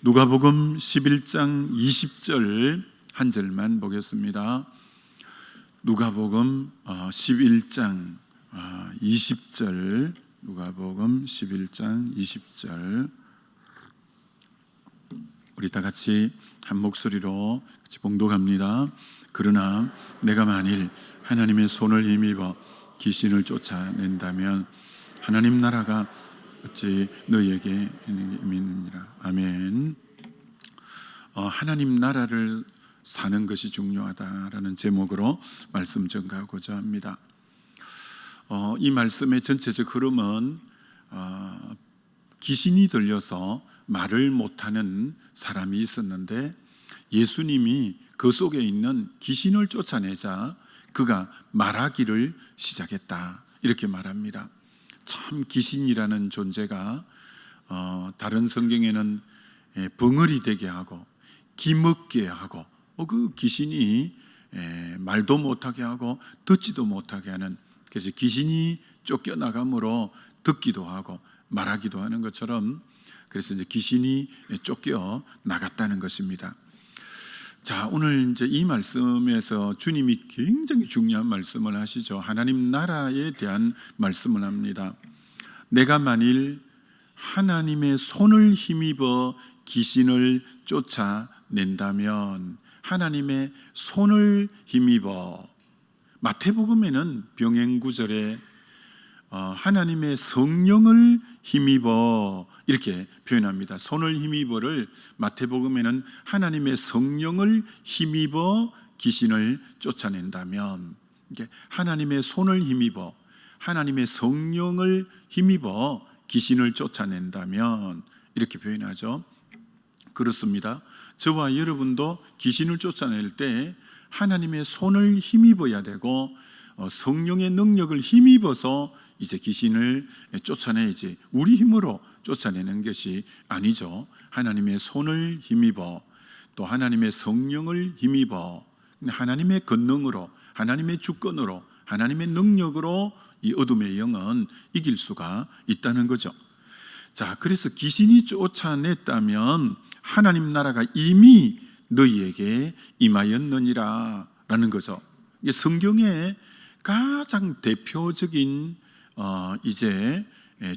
누가복음 11장 20절 한 절만 보겠습니다. 누가복음 11장 20절, 누가복음 11장 20절, 우리 다 같이 한 목소리로 같이 봉독합니다. 그러나 내가 만일 하나님의 손을 힘입어 귀신을 쫓아낸다면 하나님 나라가 어찌 너희에게 있느니라. 아멘. 하나님 나라를 사는 것이 중요하다라는 제목으로 말씀 전가하고자 합니다. 이 말씀의 전체적 흐름은 귀신이 들려서 말을 못하는 사람이 있었는데 예수님이 그 속에 있는 귀신을 쫓아내자 그가 말하기를 시작했다, 이렇게 말합니다. 참 귀신이라는 존재가 다른 성경에는 벙어리 되게 하고 기먹게 하고 그 귀신이 말도 못하게 하고 듣지도 못하게 하는, 그래서 귀신이 쫓겨나감으로 듣기도 하고 말하기도 하는 것처럼, 그래서 이제 귀신이 쫓겨 나갔다는 것입니다. 자, 오늘 이제 이 말씀에서 주님이 굉장히 중요한 말씀을 하시죠. 하나님 나라에 대한 말씀을 합니다. 내가 만일 하나님의 손을 힘입어 귀신을 쫓아낸다면, 하나님의 손을 힘입어, 마태복음에는 병행구절에 하나님의 성령을 힘입어 이렇게 표현합니다. 손을 힘입어를 마태복음에는 하나님의 성령을 힘입어 귀신을 쫓아낸다면, 하나님의 손을 힘입어 하나님의 성령을 힘입어 귀신을 쫓아낸다면 이렇게 표현하죠. 그렇습니다. 저와 여러분도 귀신을 쫓아낼 때 하나님의 손을 힘입어야 되고 성령의 능력을 힘입어서 이제 귀신을 쫓아내야지, 우리 힘으로 쫓아내는 것이 아니죠. 하나님의 손을 힘입어, 또 하나님의 성령을 힘입어, 하나님의 권능으로, 하나님의 주권으로, 하나님의 능력으로 이 어둠의 영은 이길 수가 있다는 거죠. 자, 그래서 귀신이 쫓아냈다면 하나님 나라가 이미 너희에게 임하였느니라 라는 거죠. 이게 성경의 가장 대표적인 이제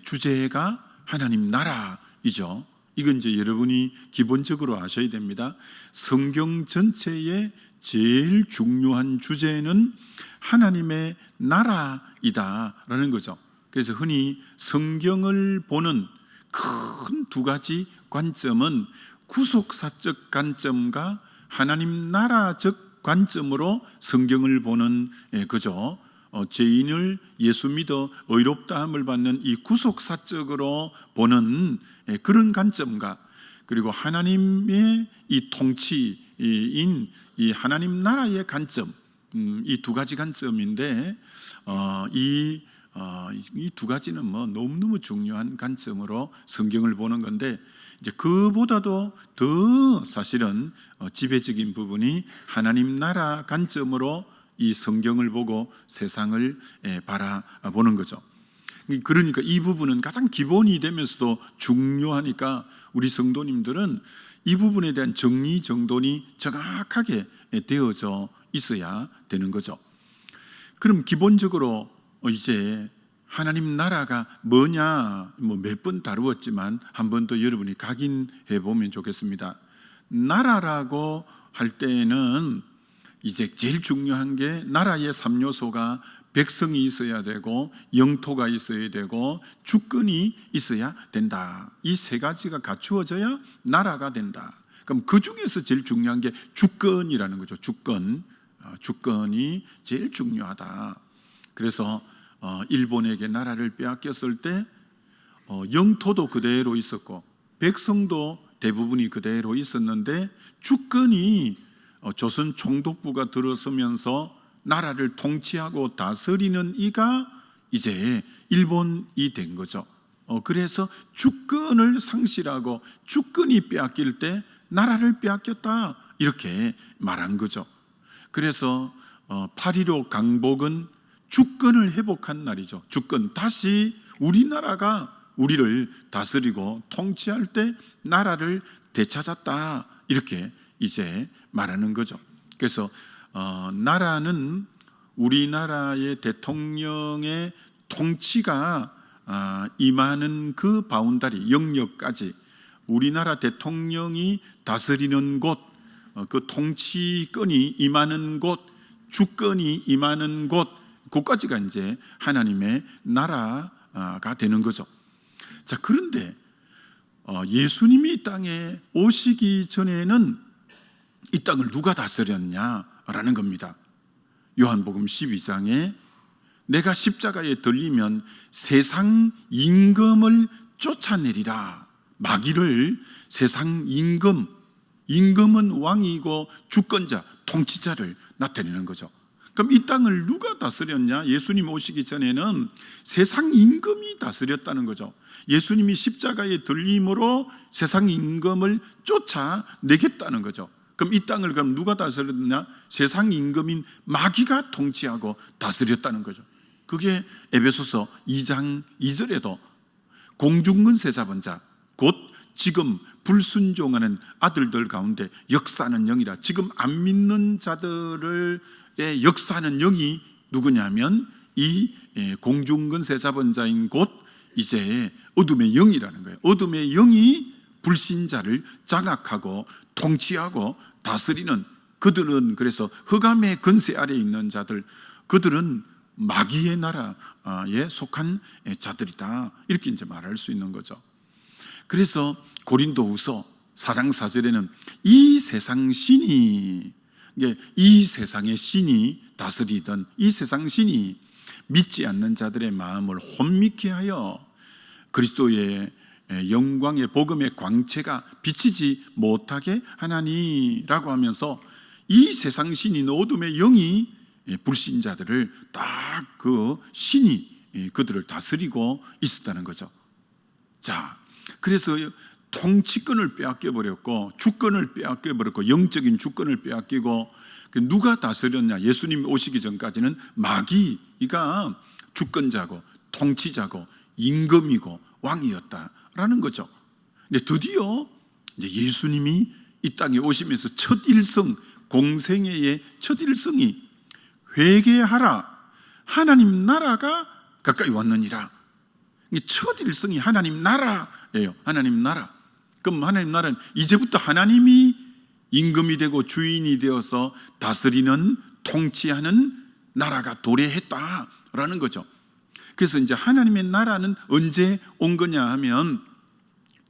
주제가 하나님 나라이죠. 이건 이제 여러분이 기본적으로 아셔야 됩니다. 성경 전체의 제일 중요한 주제는 하나님의 나라이다라는 거죠. 그래서 흔히 성경을 보는 큰 두 가지 관점은 구속사적 관점과 하나님 나라적 관점으로 성경을 보는 거죠. 죄인을 예수 믿어 의롭다함을 받는 이 구속사적으로 보는 그런 관점과, 그리고 하나님의 이 통치인 이 하나님 나라의 관점, 이 두 가지 관점인데 이 두 가지는 너무너무 중요한 관점으로 성경을 보는 건데, 이제 그보다도 더 사실은 지배적인 부분이 하나님 나라 관점으로 이 성경을 보고 세상을 바라보는 거죠. 그러니까 이 부분은 가장 기본이 되면서도 중요하니까 우리 성도님들은 이 부분에 대한 정리정돈이 정확하게 되어져 있어야 되는 거죠. 그럼 기본적으로 이제 하나님 나라가 뭐냐, 몇 번 다루었지만 한 번 더 여러분이 각인해 보면 좋겠습니다. 나라라고 할 때에는 이제 제일 중요한 게 나라의 3요소가 백성이 있어야 되고 영토가 있어야 되고 주권이 있어야 된다. 이 세 가지가 갖추어져야 나라가 된다. 그럼 그 중에서 제일 중요한 게 주권이라는 거죠. 주권이 제일 중요하다. 그래서 일본에게 나라를 빼앗겼을 때 영토도 그대로 있었고 백성도 대부분이 그대로 있었는데 주권이 조선 총독부가 들어서면서 나라를 통치하고 다스리는 이가 이제 일본이 된 거죠. 그래서 주권을 상실하고 주권이 빼앗길 때 나라를 빼앗겼다, 이렇게 말한 거죠. 그래서 8.15 강복은 주권을 회복한 날이죠. 주권, 다시 우리나라가 우리를 다스리고 통치할 때 나라를 되찾았다, 이렇게 이제 말하는 거죠. 그래서 나라는 우리나라의 대통령의 통치가 임하는 그 바운다리, 영역까지, 우리나라 대통령이 다스리는 곳, 그 통치권이 임하는 곳, 주권이 임하는 곳, 그까지가 이제 하나님의 나라가 되는 거죠. 자, 그런데 예수님이 이 땅에 오시기 전에는 이 땅을 누가 다스렸냐라는 겁니다. 요한복음 12장에 내가 십자가에 들리면 세상 임금을 쫓아내리라. 마귀를 세상 임금은 왕이고 주권자, 통치자를 나타내는 거죠. 그럼 이 땅을 누가 다스렸냐? 예수님 오시기 전에는 세상 임금이 다스렸다는 거죠. 예수님이 십자가에 들림으로 세상 임금을 쫓아내겠다는 거죠. 그럼 이 땅을 그럼 누가 다스렸냐? 세상 임금인 마귀가 통치하고 다스렸다는 거죠. 그게 에베소서 2장 2절에도 공중근세 잡은 자, 곧 지금 불순종하는 아들들 가운데 역사하는 영이라. 지금 안 믿는 자들의 역사하는 영이 누구냐면 이 공중근세 잡은 자인 곧 이제 어둠의 영이라는 거예요. 어둠의 영이 불신자를 장악하고 통치하고 다스리는, 그들은 그래서 흑암의 근세 아래에 있는 자들, 그들은 마귀의 나라에 속한 자들이다, 이렇게 이제 말할 수 있는 거죠. 그래서 고린도후서 4장 4절에는 이 세상 신이, 이 세상의 신이 다스리던 이 세상 신이 믿지 않는 자들의 마음을 혼미케 하여 그리스도의 영광의 복음의 광채가 비치지 못하게 하나니라고 하면서 이 세상 신인 어둠의 영이 불신자들을 딱 그 신이 그들을 다스리고 있었다는 거죠. 자, 그래서 통치권을 빼앗겨 버렸고, 주권을 빼앗겨 버렸고, 영적인 주권을 빼앗기고, 누가 다스렸냐? 예수님 오시기 전까지는 마귀가 주권자고 통치자고 임금이고 왕이었다라는 거죠. 근데 드디어 이제 예수님이 이 땅에 오시면서 첫 일성, 공생애의 첫 일성이 회개하라, 하나님 나라가 가까이 왔느니라. 첫 일성이 하나님 나라예요. 하나님 나라. 그럼 하나님 나라는 이제부터 하나님이 임금이 되고 주인이 되어서 다스리는, 통치하는 나라가 도래했다라는 거죠. 그래서 이제 하나님의 나라는 언제 온 거냐 하면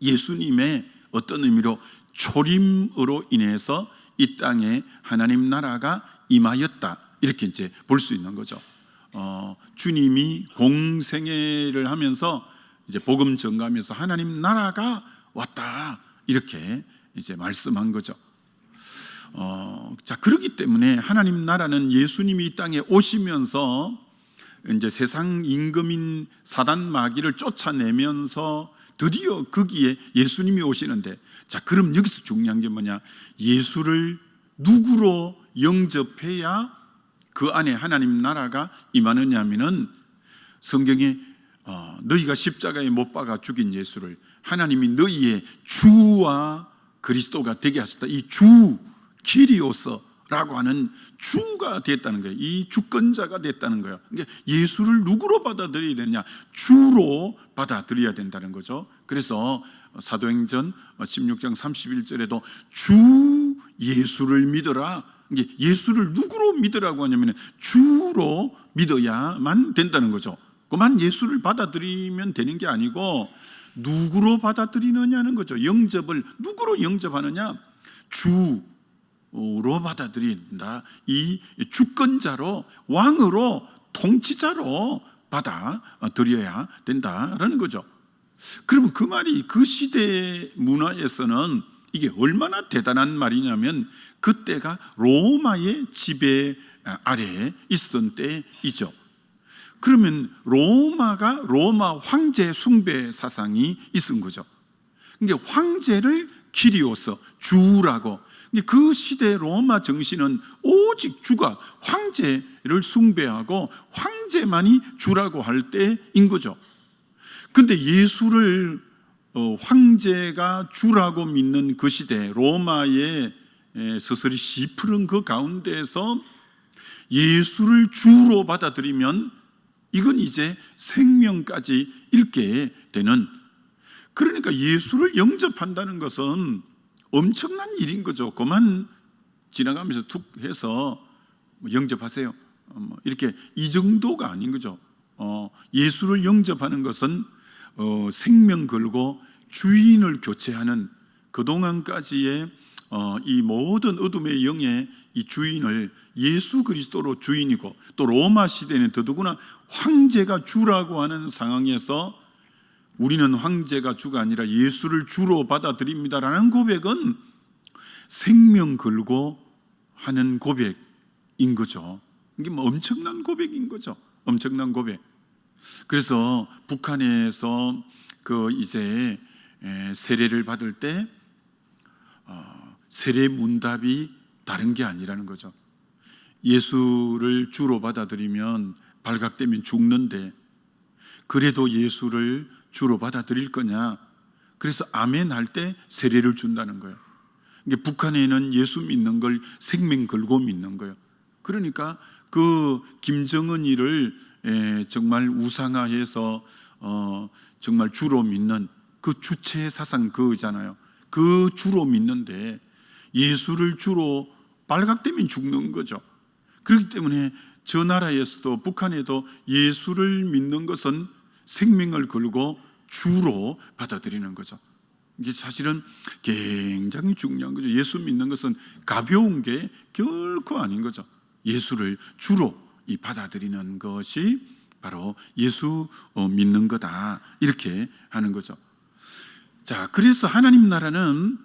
예수님의 어떤 의미로 초림으로 인해서 이 땅에 하나님 나라가 임하였다, 이렇게 이제 볼 수 있는 거죠. 주님이 공생애를 하면서 이제 복음 전가하면서 하나님 나라가 왔다, 이렇게 이제 말씀한 거죠. 자, 그렇기 때문에 하나님 나라는 예수님이 이 땅에 오시면서 이제 세상 임금인 사단 마귀를 쫓아내면서 드디어 거기에 예수님이 오시는데, 자, 그럼 여기서 중요한 게 뭐냐? 예수를 누구로 영접해야 그 안에 하나님 나라가 임하느냐 하면은 성경에 너희가 십자가에 못 박아 죽인 예수를 하나님이 너희의 주와 그리스도가 되게 하셨다. 이 주, 키리오스라고 하는 주가 됐다는 거예요. 이 주권자가 됐다는 거예요. 그러니까 예수를 누구로 받아들여야 되느냐? 주로 받아들여야 된다는 거죠. 그래서 사도행전 16장 31절에도 주 예수를 믿어라. 예수를 누구로 믿으라고 하냐면 주로 믿어야만 된다는 거죠. 그만 예수를 받아들이면 되는 게 아니고 누구로 받아들이느냐는 거죠. 영접을 누구로 영접하느냐? 주로 받아들여야 된다. 이 주권자로, 왕으로, 통치자로 받아들여야 된다라는 거죠. 그러면 그 말이 그 시대 문화에서는 이게 얼마나 대단한 말이냐면 그때가 로마의 지배 아래에 있었던 때이죠. 그러면 로마 황제 숭배 사상이 있은 거죠. 그러니까 황제를 키리오스, 주라고. 그 시대 로마 정신은 오직 주가, 황제를 숭배하고 황제만이 주라고 할 때인 거죠. 근데 예수를 황제가 주라고 믿는 그 시대 로마의 서서히 시푸른 그 가운데에서 예수를 주로 받아들이면 이건 이제 생명까지 잃게 되는, 그러니까 예수를 영접한다는 것은 엄청난 일인 거죠. 그만 지나가면서 툭 해서 영접하세요 이렇게 이 정도가 아닌 거죠. 예수를 영접하는 것은 생명 걸고 주인을 교체하는, 그동안까지의 이 모든 어둠의 영의 이 주인을 예수 그리스도로 주인이고, 또 로마 시대는 더더구나 황제가 주라고 하는 상황에서 우리는 황제가 주가 아니라 예수를 주로 받아들입니다라는 고백은 생명 걸고 하는 고백인 거죠. 이게 뭐 엄청난 고백인 거죠. 엄청난 고백. 그래서 북한에서 그 이제 세례를 받을 때 세례 문답이 다른 게 아니라는 거죠. 예수를 주로 받아들이면 발각되면 죽는데 그래도 예수를 주로 받아들일 거냐? 그래서 아멘 할 때 세례를 준다는 거예요. 이게 북한에는 예수 믿는 걸 생명 걸고 믿는 거예요. 그러니까 그 김정은이를 정말 우상화해서 정말 주로 믿는 그 주체 사상 그잖아요. 그 주로 믿는데 예수를 주로 발각되면 죽는 거죠. 그렇기 때문에 저 나라에서도 북한에도 예수를 믿는 것은 생명을 걸고 주로 받아들이는 거죠. 이게 사실은 굉장히 중요한 거죠. 예수 믿는 것은 가벼운 게 결코 아닌 거죠. 예수를 주로 받아들이는 것이 바로 예수 믿는 거다, 이렇게 하는 거죠. 자, 그래서 하나님 나라는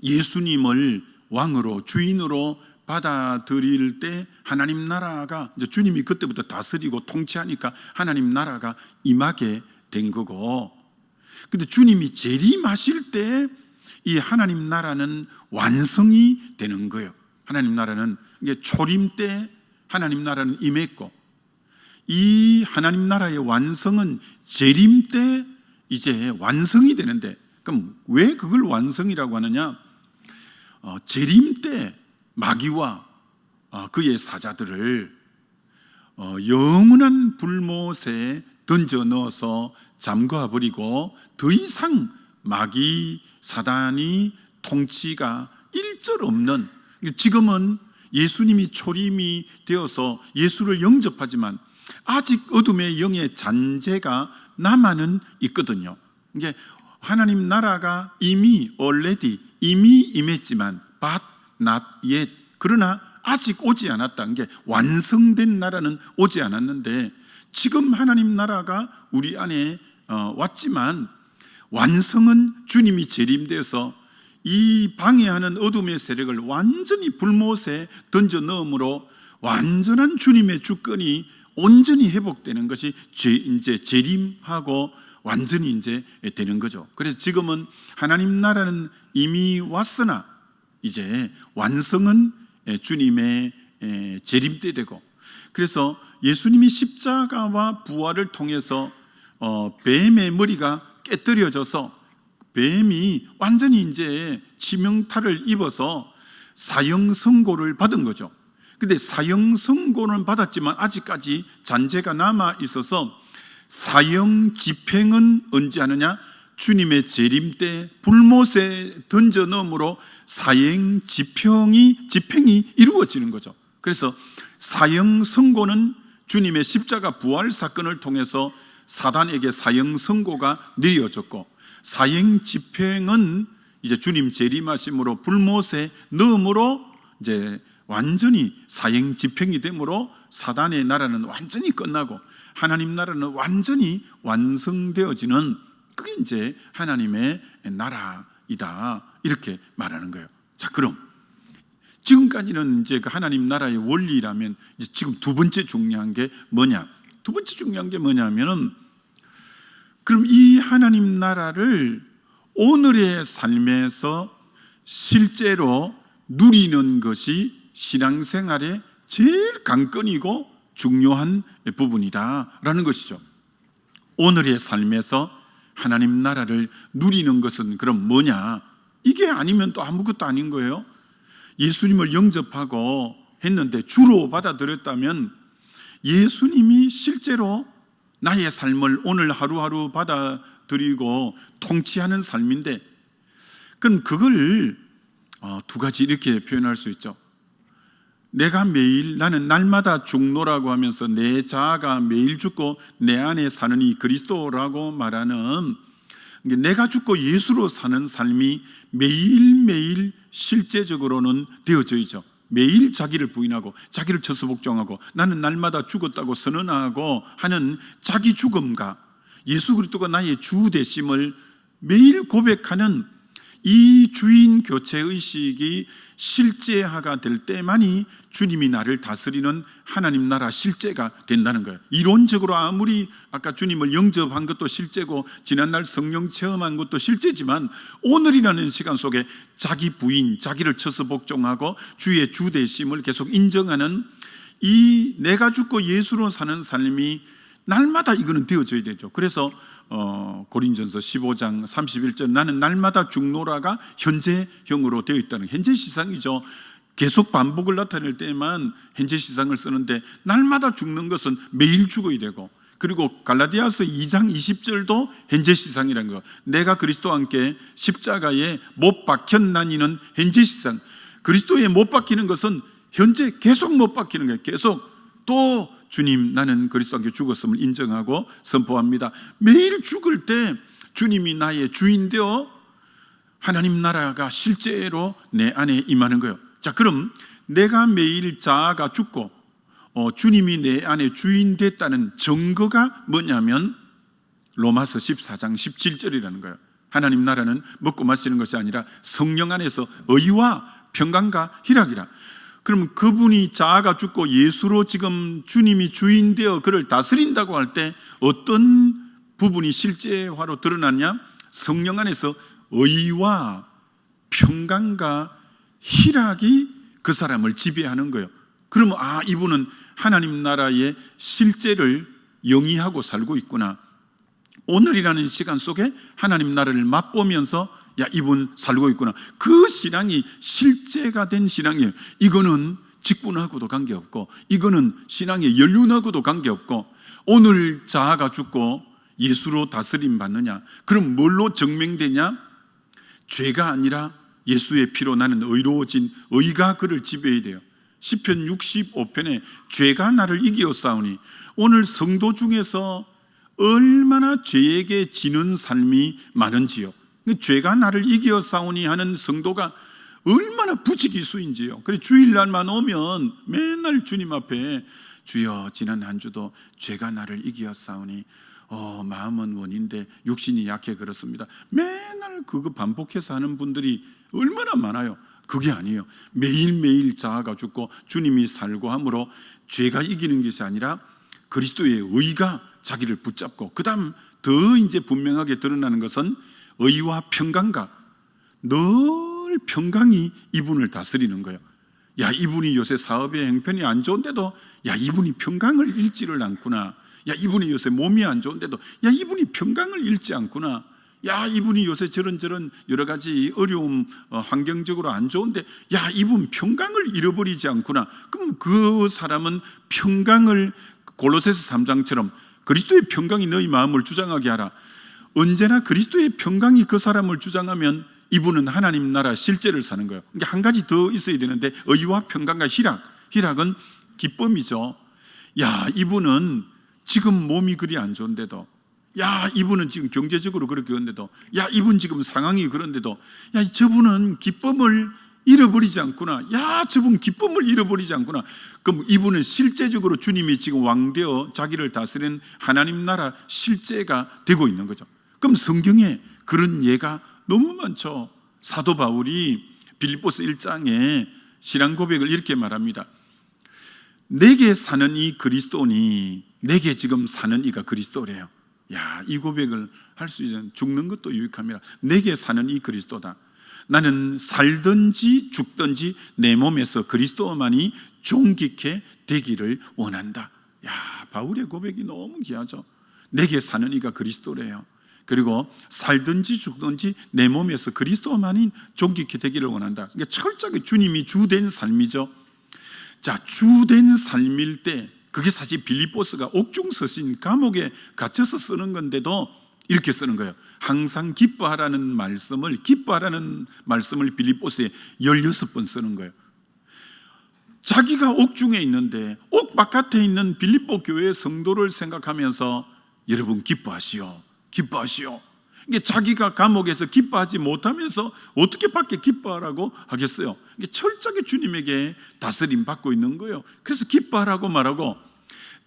예수님을 왕으로 주인으로 받아들일 때 하나님 나라가 이제 주님이 그때부터 다스리고 통치하니까 하나님 나라가 임하게 된 거고, 근데 주님이 재림하실 때 이 하나님 나라는 완성이 되는 거예요. 하나님 나라는 이게 초림 때 하나님 나라는 임했고, 이 하나님 나라의 완성은 재림 때 이제 완성이 되는데, 그럼 왜 그걸 완성이라고 하느냐? 재림 때 마귀와 그의 사자들을 영원한 불못에 던져 넣어서 잠가 버리고 더 이상 마귀 사단이 통치가 일절 없는, 지금은 예수님이 초림이 되어서 예수를 영접하지만 아직 어둠의 영의 잔재가 남아는 있거든요. 이게 하나님 나라가 이미 이미 임했지만 but not yet, 그러나 아직 오지 않았다. 이게 완성된 나라는 오지 않았는데 지금 하나님 나라가 우리 안에 왔지만 완성은 주님이 재림돼서 이 방해하는 어둠의 세력을 완전히 불못에 던져 넣음으로 완전한 주님의 주권이 온전히 회복되는 것이 이제 재림하고 완전히 이제 되는 거죠. 그래서 지금은 하나님 나라는 이미 왔으나 이제 완성은 주님의 재림 때 되고, 그래서 예수님이 십자가와 부활을 통해서 뱀의 머리가 깨뜨려져서 뱀이 완전히 이제 치명타를 입어서 사형 선고를 받은 거죠. 근데 사형 선고는 받았지만 아직까지 잔재가 남아 있어서 사형 집행은 언제 하느냐? 주님의 재림 때 불못에 던져 넣음으로 사형 집행이 이루어지는 거죠. 그래서 사형 선고는 주님의 십자가 부활 사건을 통해서 사단에게 사형 선고가 내려졌고, 사형 집행은 이제 주님 재림하심으로 불못에 넣음으로 이제 완전히 사형 집행이 되므로 사단의 나라는 완전히 끝나고 하나님 나라는 완전히 완성되어지는, 그게 이제 하나님의 나라이다, 이렇게 말하는 거예요. 자, 그럼 지금까지는 이제 그 하나님 나라의 원리라면 이제 지금 두 번째 중요한 게 뭐냐? 두 번째 중요한 게 뭐냐면은, 그럼 이 하나님 나라를 오늘의 삶에서 실제로 누리는 것이 신앙생활의 제일 관건이고 중요한 부분이다라는 것이죠. 오늘의 삶에서 하나님 나라를 누리는 것은 그럼 뭐냐? 이게 아니면 또 아무것도 아닌 거예요. 예수님을 영접하고 했는데 주로 받아들였다면 예수님이 실제로 나의 삶을 오늘 하루하루 받아들이고 통치하는 삶인데, 그럼 그걸 두 가지 이렇게 표현할 수 있죠. 내가 매일, 나는 날마다 죽노라고 하면서 내 자아가 매일 죽고 내 안에 사는 이 그리스도라고 말하는, 내가 죽고 예수로 사는 삶이 매일매일 실제적으로는 되어져 있죠. 매일 자기를 부인하고 자기를 쳐서 복종하고 나는 날마다 죽었다고 선언하고 하는 자기 죽음과 예수 그리스도가 나의 주 되심을 매일 고백하는 이 주인 교체 의식이 실제화가 될 때만이 주님이 나를 다스리는 하나님 나라 실제가 된다는 거예요. 이론적으로 아무리 아까 주님을 영접한 것도 실제고 지난날 성령 체험한 것도 실제지만, 오늘이라는 시간 속에 자기 부인, 자기를 쳐서 복종하고 주의 주 되심을 계속 인정하는 이 내가 죽고 예수로 사는 삶이 날마다 이거는 되어져야 되죠. 그래서 고린전서 15장 31절 나는 날마다 죽노라가 현재형으로 되어 있다는, 현재 시상이죠. 계속 반복을 나타낼 때만 현재 시상을 쓰는데 날마다 죽는 것은 매일 죽어야 되고, 그리고 갈라디아서 2장 20절도 현재 시상이라는 거, 내가 그리스도와 함께 십자가에 못 박혔나니는 현재 시상. 그리스도에 못 박히는 것은 현재 계속 못 박히는 거예요. 계속 또 주님 나는 그리스도와 함께 죽었음을 인정하고 선포합니다. 매일 죽을 때 주님이 나의 주인 되어 하나님 나라가 실제로 내 안에 임하는 거예요. 자, 그럼 내가 매일 자아가 죽고 주님이 내 안에 주인 됐다는 증거가 뭐냐면 로마서 14장 17절이라는 거예요. 하나님 나라는 먹고 마시는 것이 아니라 성령 안에서 의와 평강과 희락이라. 그러면 그분이 자아가 죽고 예수로 지금 주님이 주인 되어 그를 다스린다고 할 때 어떤 부분이 실제화로 드러났냐? 성령 안에서 의와 평강과 희락이 그 사람을 지배하는 거예요. 그러면 이분은 하나님 나라의 실제를 영위하고 살고 있구나. 오늘이라는 시간 속에 하나님 나라를 맛보면서 이분 살고 있구나. 그 신앙이 실제가 된 신앙이에요. 이거는 직분하고도 관계없고, 이거는 신앙의 연륜하고도 관계없고, 오늘 자아가 죽고 예수로 다스림 받느냐? 그럼 뭘로 증명되냐? 죄가 아니라 예수의 피로 나는 의로워진 의가 그를 지배해야 돼요. 시편 65편에 죄가 나를 이기었사오니, 오늘 성도 중에서 얼마나 죄에게 지는 삶이 많은지요. 죄가 나를 이기었사오니 하는 성도가 얼마나 부지기수인지요. 그래 주일날만 오면 맨날 주님 앞에 주여 지난 한 주도 죄가 나를 이기었사오니 마음은 원인데 육신이 약해 그렇습니다. 맨날 그거 반복해서 하는 분들이 얼마나 많아요. 그게 아니에요. 매일매일 자아가 죽고 주님이 살고 함으로 죄가 이기는 것이 아니라 그리스도의 의가 자기를 붙잡고, 그 다음 더 이제 분명하게 드러나는 것은 의와 평강과, 늘 평강이 이분을 다스리는 거예요. 이분이 요새 사업의 형편이 안 좋은데도 이분이 평강을 잃지를 않구나. 이분이 요새 몸이 안 좋은데도 이분이 평강을 잃지 않구나. 이분이 요새 저런 여러 가지 어려움, 환경적으로 안 좋은데 이분 평강을 잃어버리지 않구나. 그럼 그 사람은 평강을, 골로새서 3장처럼 그리스도의 평강이 너희 마음을 주장하게 하라. 언제나 그리스도의 평강이 그 사람을 주장하면 이분은 하나님 나라 실제를 사는 거예요. 그러니까 한 가지 더 있어야 되는데, 의와 평강과 희락은 기쁨이죠. 이분은 지금 몸이 그리 안 좋은데도, 이분은 지금 경제적으로 그렇게 그런데도, 이분 지금 상황이 그런데도 저분은 기쁨을 잃어버리지 않구나. 저분 기쁨을 잃어버리지 않구나. 그럼 이분은 실제적으로 주님이 지금 왕되어 자기를 다스리는 하나님 나라 실제가 되고 있는 거죠. 그럼 성경에 그런 예가 너무 많죠. 사도 바울이 빌립보서 1장에 신앙 고백을 이렇게 말합니다. 내게 사는 이 그리스도니, 내게 지금 사는 이가 그리스도래요. 이 고백을 할 수 있는, 죽는 것도 유익합니다. 내게 사는 이 그리스도다. 나는 살든지 죽든지 내 몸에서 그리스도만이 존귀케 되기를 원한다. 바울의 고백이 너무 귀하죠. 내게 사는 이가 그리스도래요. 그리고 살든지 죽든지 내 몸에서 그리스도만이 존귀케 되기를 원한다. 그러니까 철저하게 주님이 주된 삶이죠. 자, 주된 삶일 때, 그게 사실 빌립보스가 옥중 서신 감옥에 갇혀서 쓰는 건데도 이렇게 쓰는 거예요. 항상 기뻐하라는 말씀을 빌립보스에 16번 쓰는 거예요. 자기가 옥중에 있는데 옥 바깥에 있는 빌립보 교회의 성도를 생각하면서 여러분 기뻐하시오. 이게 자기가 감옥에서 기뻐하지 못하면서 어떻게 밖에 기뻐하라고 하겠어요? 이게 철저하게 주님에게 다스림 받고 있는 거예요. 그래서 기뻐하라고 말하고,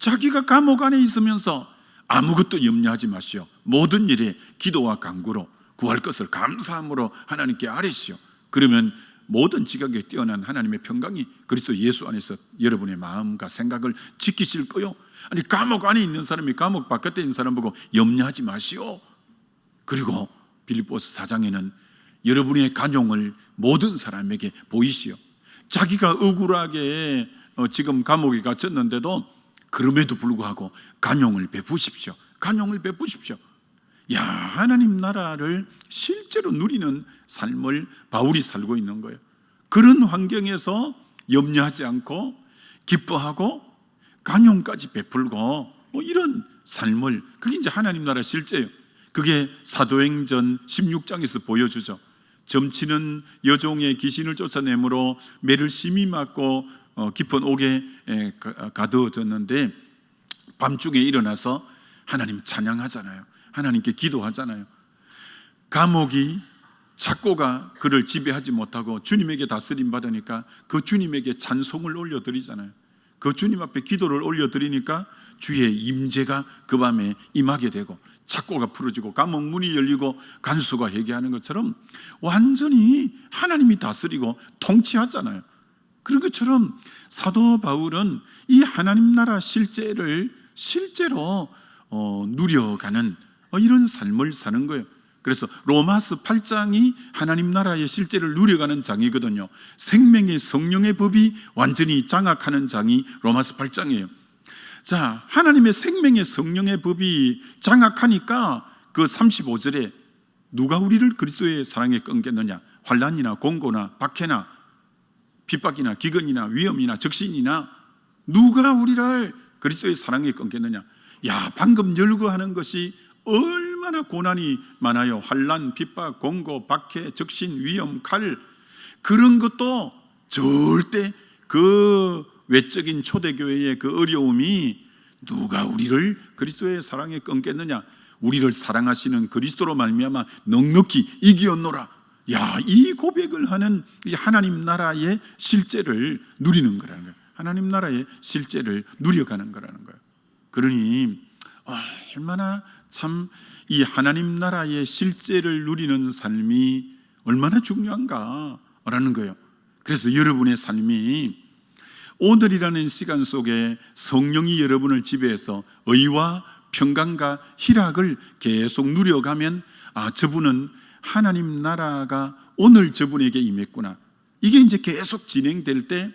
자기가 감옥 안에 있으면서 아무것도 염려하지 마시오. 모든 일에 기도와 간구로 구할 것을 감사함으로 하나님께 아뢰시오. 그러면 모든 지각에 뛰어난 하나님의 평강이 그리스도 예수 안에서 여러분의 마음과 생각을 지키실 거요. 아니, 감옥 안에 있는 사람이 감옥 바깥에 있는 사람 보고 염려하지 마시오. 그리고 빌립보서 4장에는 여러분의 간용을 모든 사람에게 보이시오. 자기가 억울하게 지금 감옥에 갇혔는데도 그럼에도 불구하고 간용을 베푸십시오. 야, 하나님 나라를 실제로 누리는 삶을 바울이 살고 있는 거예요. 그런 환경에서 염려하지 않고 기뻐하고 간용까지 베풀고 이런 삶을, 그게 이제 하나님 나라 실제예요. 그게 사도행전 16장에서 보여주죠. 점치는 여종의 귀신을 쫓아내므로 매를 심히 맞고 깊은 옥에 가두어졌는데 밤중에 일어나서 하나님 찬양하잖아요. 하나님께 기도하잖아요. 감옥이 작고가 그를 지배하지 못하고 주님에게 다스림 받으니까 그 주님에게 찬송을 올려드리잖아요. 그 주님 앞에 기도를 올려드리니까 주의 임재가 그 밤에 임하게 되고 작고가 풀어지고 감옥 문이 열리고 간수가 회개하는 것처럼 완전히 하나님이 다스리고 통치하잖아요. 그런 것처럼 사도 바울은 이 하나님 나라 실제를 실제로 누려가는 이런 삶을 사는 거예요. 그래서 로마서 8장이 하나님 나라의 실제를 누려가는 장이거든요. 생명의 성령의 법이 완전히 장악하는 장이 로마서 8장이에요. 자, 하나님의 생명의 성령의 법이 장악하니까 그 35절에 누가 우리를 그리스도의 사랑에 끊겠느냐? 환난이나 공고나 박해나 핍박이나 기근이나 위험이나 적신이나 누가 우리를 그리스도의 사랑에 끊겠느냐? 야, 방금 열거하는 것이 얼마나 고난이 많아요. 환난, 핍박, 공고, 박해, 적신, 위험, 칼, 그런 것도 절대 그 외적인 초대교회의 그 어려움이 누가 우리를 그리스도의 사랑에 끊겠느냐? 우리를 사랑하시는 그리스도로 말미암아 넉넉히 이기었노라. 야, 이 고백을 하는 이 하나님 나라의 실제를 누리는 거라는 거예요. 하나님 나라의 실제를 누려가는 거라는 거예요. 그러니 얼마나 참 이 하나님 나라의 실제를 누리는 삶이 얼마나 중요한가라는 거예요. 그래서 여러분의 삶이 오늘이라는 시간 속에 성령이 여러분을 지배해서 의와 평강과 희락을 계속 누려가면, 저분은 하나님 나라가 오늘 저분에게 임했구나. 이게 이제 계속 진행될 때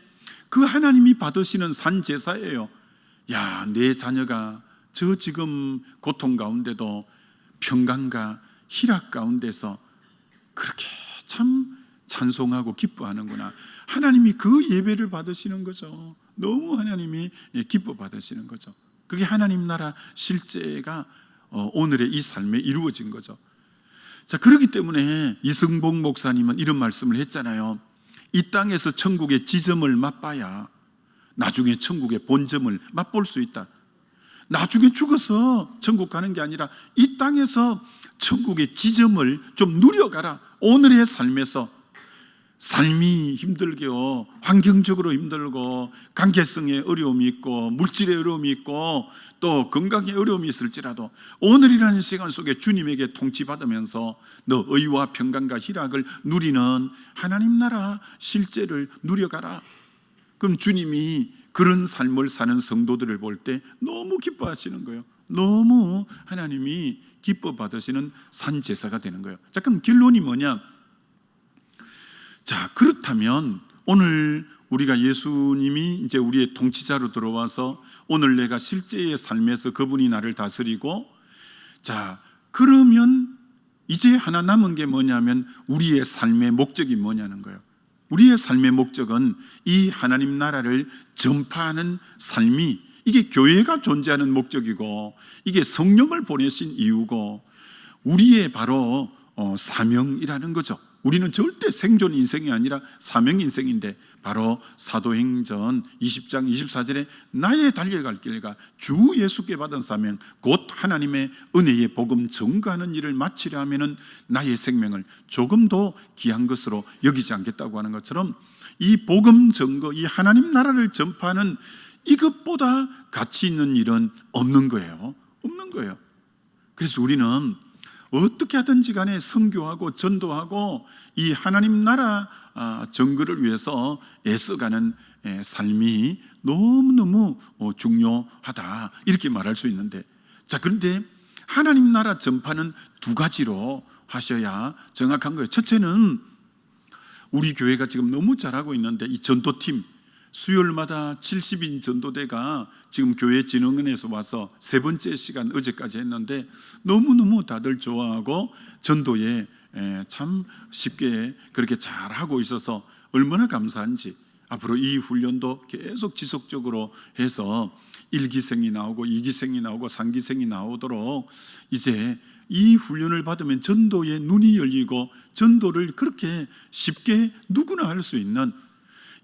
그 하나님이 받으시는 산제사예요. 야, 내 자녀가 저 지금 고통 가운데도 평강과 희락 가운데서 그렇게 참 찬송하고 기뻐하는구나. 하나님이 그 예배를 받으시는 거죠. 너무 하나님이 기뻐 받으시는 거죠. 그게 하나님 나라 실제가 오늘의 이 삶에 이루어진 거죠. 자, 그렇기 때문에 이승복 목사님은 이런 말씀을 했잖아요. 이 땅에서 천국의 지점을 맛봐야 나중에 천국의 본점을 맛볼 수 있다. 나중에 죽어서 천국 가는 게 아니라 이 땅에서 천국의 지점을 좀 누려가라. 오늘의 삶에서 삶이 힘들게요, 환경적으로 힘들고 관계성에 어려움이 있고 물질의 어려움이 있고 또 건강에 어려움이 있을지라도 오늘이라는 시간 속에 주님에게 통치받으면서 너 의와 평강과 희락을 누리는 하나님 나라 실제를 누려가라. 그럼 주님이 그런 삶을 사는 성도들을 볼 때 너무 기뻐하시는 거예요. 너무 하나님이 기뻐 받으시는 산제사가 되는 거예요. 자, 그럼 결론이 뭐냐? 자, 그렇다면 오늘 우리가 예수님이 이제 우리의 통치자로 들어와서 오늘 내가 실제의 삶에서 그분이 나를 다스리고, 자, 그러면 이제 하나 남은 게 뭐냐면 우리의 삶의 목적이 뭐냐는 거예요. 우리의 삶의 목적은 이 하나님 나라를 전파하는 삶이, 이게 교회가 존재하는 목적이고, 이게 성령을 보내신 이유고, 우리의 바로 사명이라는 거죠. 우리는 절대 생존 인생이 아니라 사명 인생인데, 바로 사도행전 20장 24절에 나의 달려갈 길과 주 예수께 받은 사명 곧 하나님의 은혜의 복음 전가하는 일을 마치려 하면은 나의 생명을 조금도 귀한 것으로 여기지 않겠다고 하는 것처럼, 이 복음 전거, 이 하나님 나라를 전파하는 이것보다 가치 있는 일은 없는 거예요. 없는 거예요. 그래서 우리는 어떻게 하든지 간에 선교하고 전도하고 이 하나님 나라 전거를 위해서 애써가는 삶이 너무너무 중요하다, 이렇게 말할 수 있는데, 자, 그런데 하나님 나라 전파는 두 가지로 하셔야 정확한 거예요. 첫째는 우리 교회가 지금 너무 잘하고 있는데, 이 전도팀 수요일마다 70인 전도대가 지금 교회진흥원에서 와서 세 번째 시간 어제까지 했는데, 너무너무 다들 좋아하고 전도에 참 쉽게 그렇게 잘하고 있어서 얼마나 감사한지, 앞으로 이 훈련도 계속 지속적으로 해서 1기생이 나오고 2기생이 나오고 3기생이 나오도록, 이제 이 훈련을 받으면 전도의 눈이 열리고 전도를 그렇게 쉽게 누구나 할 수 있는,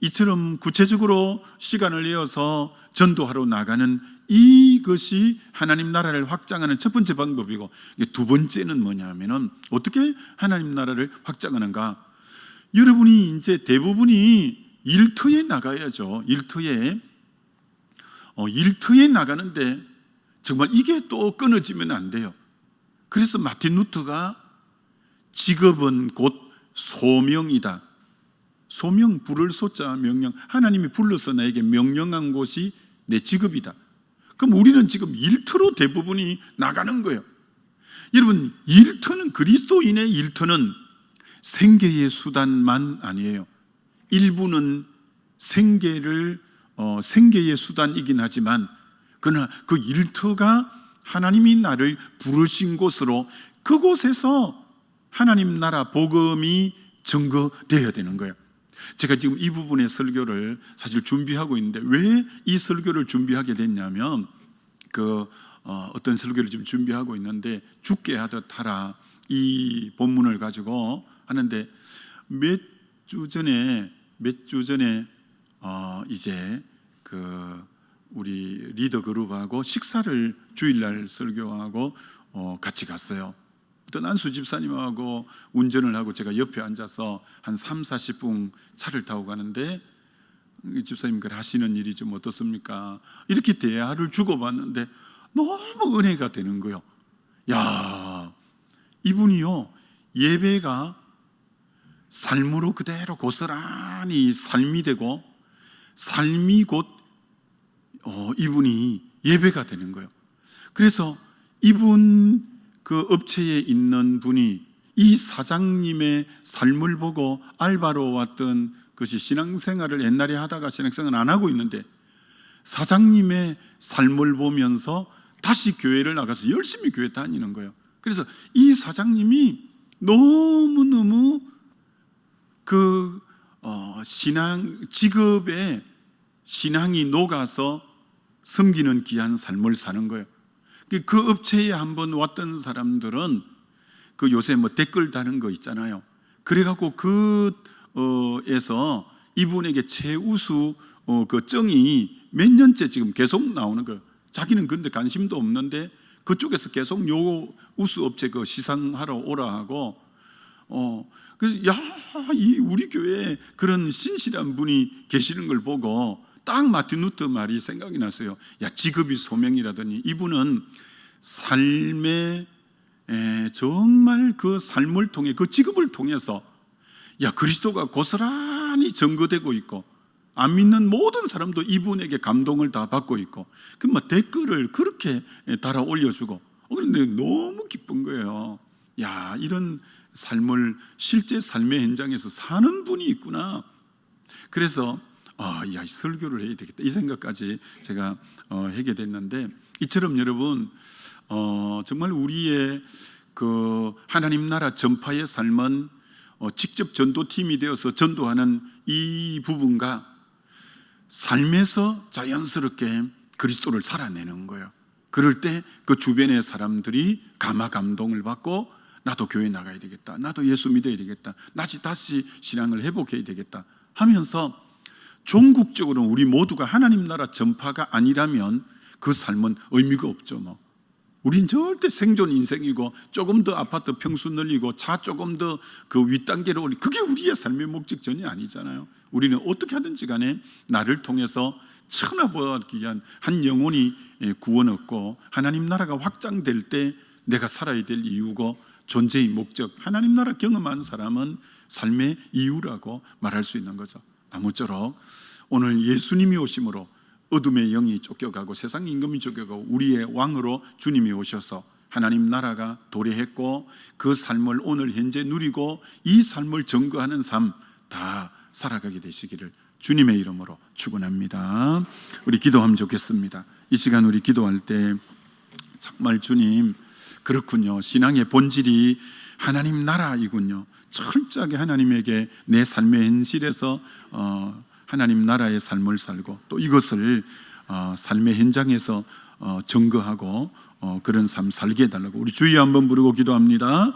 이처럼 구체적으로 시간을 내어서 전도하러 나가는 이것이 하나님 나라를 확장하는 첫 번째 방법이고, 두 번째는 뭐냐 하면은 어떻게 하나님 나라를 확장하는가? 여러분이 이제 대부분이 일터에 나가야죠. 일터에 나가는데 정말 이게 또 끊어지면 안 돼요. 그래서 마틴 루터가 직업은 곧 소명이다. 소명, 부를 소자 명령, 하나님이 불러서 나에게 명령한 곳이 내 직업이다. 그럼 우리는 지금 일터로 대부분이 나가는 거예요. 여러분, 일터는, 그리스도인의 일터는 생계의 수단만 아니에요. 일부는 생계의 수단이긴 하지만, 그러나 그 일터가 하나님이 나를 부르신 곳으로, 그곳에서 하나님 나라 복음이 증거되어야 되는 거예요. 제가 지금 이 부분의 설교를 사실 준비하고 있는데, 왜 이 설교를 준비하게 됐냐면, 어떤 설교를 지금 준비하고 있는데, 죽게 하듯 하라, 이 본문을 가지고 하는데, 몇 주 전에 이제 우리 리더 그룹하고 식사를 주일날 설교하고 같이 갔어요. 어떤 안수 집사님하고 운전을 하고 제가 옆에 앉아서 한 30-40분 차를 타고 가는데, 집사님 하시는 일이 좀 어떻습니까? 이렇게 대화를 주고받는데 너무 은혜가 되는 거예요. 야, 이분이요, 예배가 삶으로 그대로 고스란히 삶이 되고, 삶이 곧 이분이 예배가 되는 거예요. 그래서 이분 그 업체에 있는 분이 이 사장님의 삶을 보고 알바로 왔던 것이, 신앙생활을 옛날에 하다가 신앙생활을 안 하고 있는데 사장님의 삶을 보면서 다시 교회를 나가서 열심히 교회 다니는 거예요. 그래서 이 사장님이 너무너무 직업에 신앙이 녹아서 섬기는 귀한 삶을 사는 거예요. 그 업체에 한번 왔던 사람들은 요새 댓글 다는 거 있잖아요. 그래갖고 에서 이분에게 최우수 정이 몇 년째 지금 계속 나오는 거예요. 자기는 근데 관심도 없는데 그쪽에서 계속 요 우수 업체 시상하러 오라 하고, 그래서 이 우리 교회에 그런 신실한 분이 계시는 걸 보고 딱 마틴 루터 말이 생각이 났어요. 직업이 소명이라더니, 이분은 삶의 정말 그 삶을 통해, 그 직업을 통해서 그리스도가 고스란히 증거되고 있고, 안 믿는 모든 사람도 이분에게 감동을 다 받고 있고, 댓글을 그렇게 달아 올려주고, 그런데 너무 기쁜 거예요. 이런 삶을 실제 삶의 현장에서 사는 분이 있구나. 그래서 이 설교를 해야 되겠다, 이 생각까지 제가 하게 됐는데, 이처럼 여러분 정말 우리의 그 하나님 나라 전파의 삶은 직접 전도팀이 되어서 전도하는 이 부분과 삶에서 자연스럽게 그리스도를 살아내는 거예요. 그럴 때 그 주변의 사람들이 감화 감동을 받고 나도 교회 나가야 되겠다, 나도 예수 믿어야 되겠다, 다시 신앙을 회복해야 되겠다 하면서 종국적으로 우리 모두가 하나님 나라 전파가 아니라면 그 삶은 의미가 없죠. 우린 절대 생존 인생이고 조금 더 아파트 평수 늘리고 차 조금 더 그 윗단계로 올리, 그게 우리의 삶의 목적전이 아니잖아요. 우리는 어떻게 하든지 간에 나를 통해서 천하보다 귀한 한 영혼이 구원 얻고 하나님 나라가 확장될 때 내가 살아야 될 이유고 존재의 목적, 하나님 나라 경험한 사람은 삶의 이유라고 말할 수 있는 거죠. 아무쪼록 오늘 예수님이 오심으로 어둠의 영이 쫓겨가고 세상 임금이 쫓겨가고 우리의 왕으로 주님이 오셔서 하나님 나라가 도래했고 그 삶을 오늘 현재 누리고 이 삶을 증거하는 삶 다 살아가게 되시기를 주님의 이름으로 축원합니다. 우리 기도하면 좋겠습니다. 이 시간 우리 기도할 때 정말 주님, 그렇군요, 신앙의 본질이 하나님 나라이군요. 철저하게 하나님에게 내 삶의 현실에서 하나님 나라의 삶을 살고 또 이것을 삶의 현장에서 증거하고 그런 삶 살게 해달라고 우리 주여 한번 부르고 기도합니다.